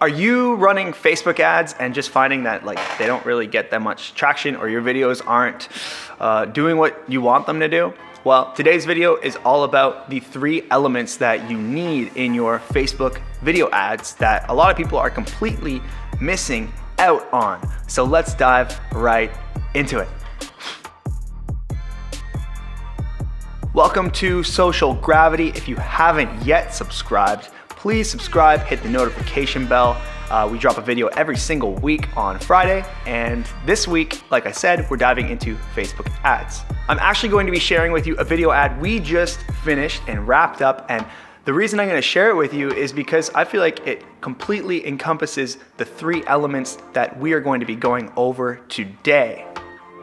Are you running Facebook ads and just finding that they don't really get that much traction, or your videos aren't doing what you want them to do? Well, today's video is all about the 3 elements that you need in your Facebook video ads that a lot of people are completely missing out on. So let's dive right into it. Welcome to Social Gravity. If you haven't yet subscribed, please subscribe, hit the notification bell. We drop a video every single week on Friday, and this week, like I said, we're diving into Facebook ads. I'm actually going to be sharing with you a video ad we just finished and wrapped up, and the reason I'm going to share it with you is because I feel like it completely encompasses the 3 elements that we are going to be going over today.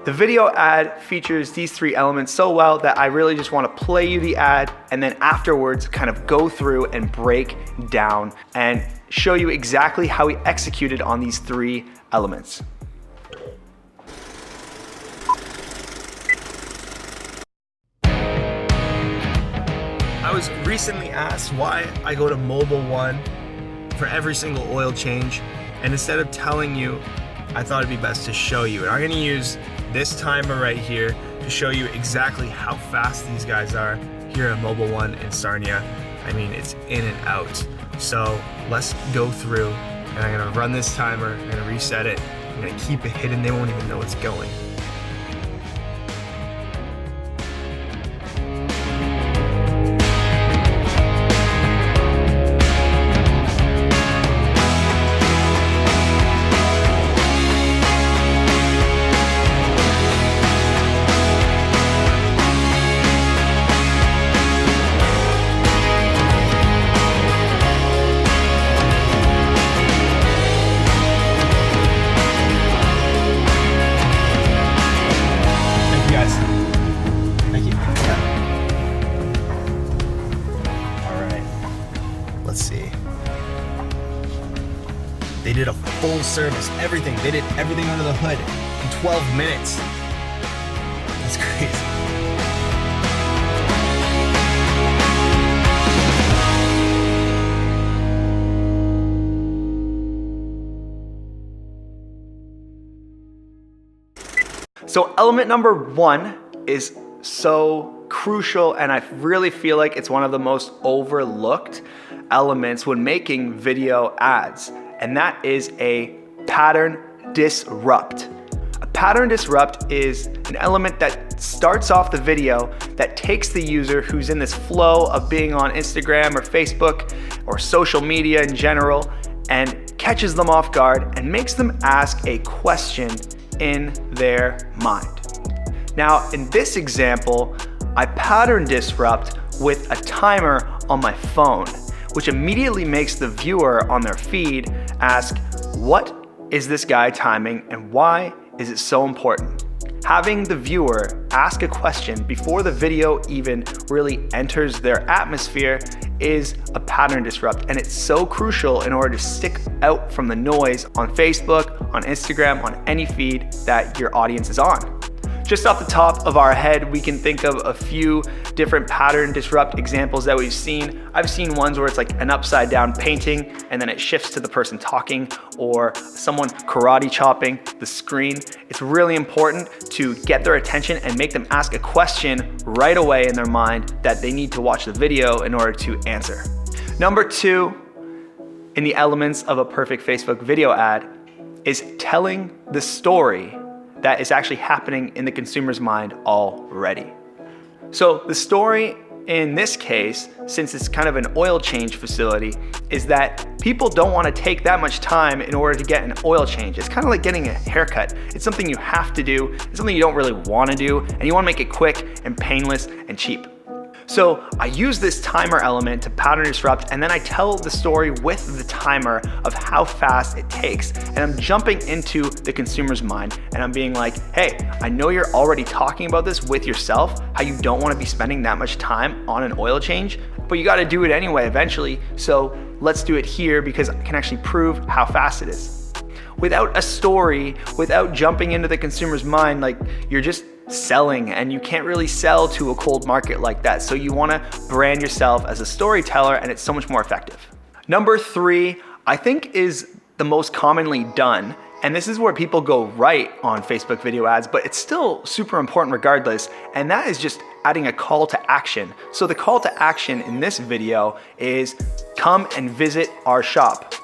The video ad features these 3 elements so well that I really just want to play you the ad and then afterwards kind of go through and break down and show you exactly how we executed on these 3 elements. I was recently asked why I go to Mobile One for every single oil change, and instead of telling you, I thought it'd be best to show you. And I'm gonna use this timer right here to show you exactly how fast these guys are here at Mobile One in Sarnia. I mean, it's in and out. So let's go through, and I'm gonna run this timer, I'm gonna reset it, I'm gonna keep it hidden, they won't even know it's going. They did a full service, everything. They did everything under the hood in 12 minutes. That's crazy. So element number 1 is so crucial, and I really feel like it's one of the most overlooked elements when making video ads. And that is a pattern disrupt. A pattern disrupt is an element that starts off the video that takes the user who's in this flow of being on Instagram or Facebook or social media in general and catches them off guard and makes them ask a question in their mind. Now, in this example, I pattern disrupt with a timer on my phone, which immediately makes the viewer on their feed ask, what is this guy timing and why is it so important? Having the viewer ask a question before the video even really enters their atmosphere is a pattern disrupt, and it's so crucial in order to stick out from the noise on Facebook, on Instagram, on any feed that your audience is on. Just off the top of our head, we can think of a few different pattern disrupt examples that we've seen. I've seen ones where it's like an upside down painting and then it shifts to the person talking, or someone karate chopping the screen. It's really important to get their attention and make them ask a question right away in their mind that they need to watch the video in order to answer. Number 2 in the elements of a perfect Facebook video ad is telling the story that is actually happening in the consumer's mind already. So the story in this case, since it's kind of an oil change facility, is that people don't want to take that much time in order to get an oil change. It's kind of like getting a haircut. It's something you have to do, it's something you don't really want to do, and you want to make it quick and painless and cheap. So I use this timer element to pattern disrupt, and then I tell the story with the timer of how fast it takes. And I'm jumping into the consumer's mind and I'm being like, hey, I know you're already talking about this with yourself, how you don't want to be spending that much time on an oil change, but you got to do it anyway eventually. So let's do it here because I can actually prove how fast it is. Without a story, without jumping into the consumer's mind, like you're just selling, and you can't really sell to a cold market like that. So you want to brand yourself as a storyteller, and it's so much more effective. Number 3, I think is the most commonly done. And this is where people go right on Facebook video ads, but it's still super important regardless. And that is just adding a call to action. So the call to action in this video is come and visit our shop.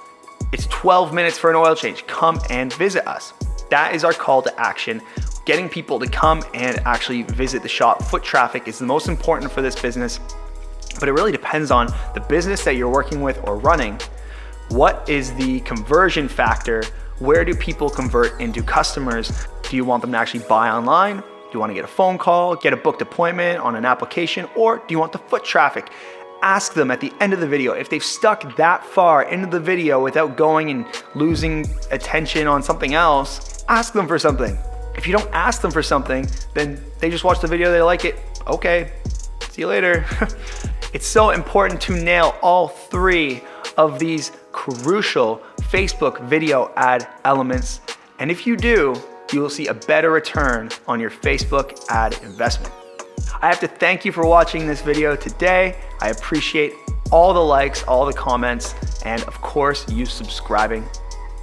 It's 12 minutes for an oil change. Come and visit us. That is our call to action. Getting people to come and actually visit the shop. Foot traffic is the most important for this business, but it really depends on the business that you're working with or running. What is the conversion factor? Where do people convert into customers? Do you want them to actually buy online? Do you want to get a phone call, get a booked appointment on an application, or do you want the foot traffic? Ask them at the end of the video. If they've stuck that far into the video without going and losing attention on something else, ask them for something. If you don't ask them for something, then they just watch the video, they like it, okay, see you later. It's so important to nail all three of these crucial Facebook video ad elements. And if you do, you will see a better return on your Facebook ad investment. I have to thank you for watching this video today. I appreciate all the likes, all the comments, and of course, you subscribing.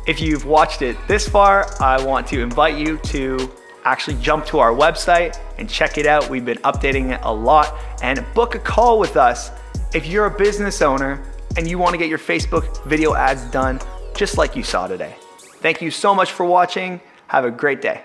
If you've watched it this far, I want to invite you to actually jump to our website and check it out. We've been updating it a lot, and book a call with us if you're a business owner and you want to get your Facebook video ads done just like you saw today. Thank you so much for watching. Have a great day.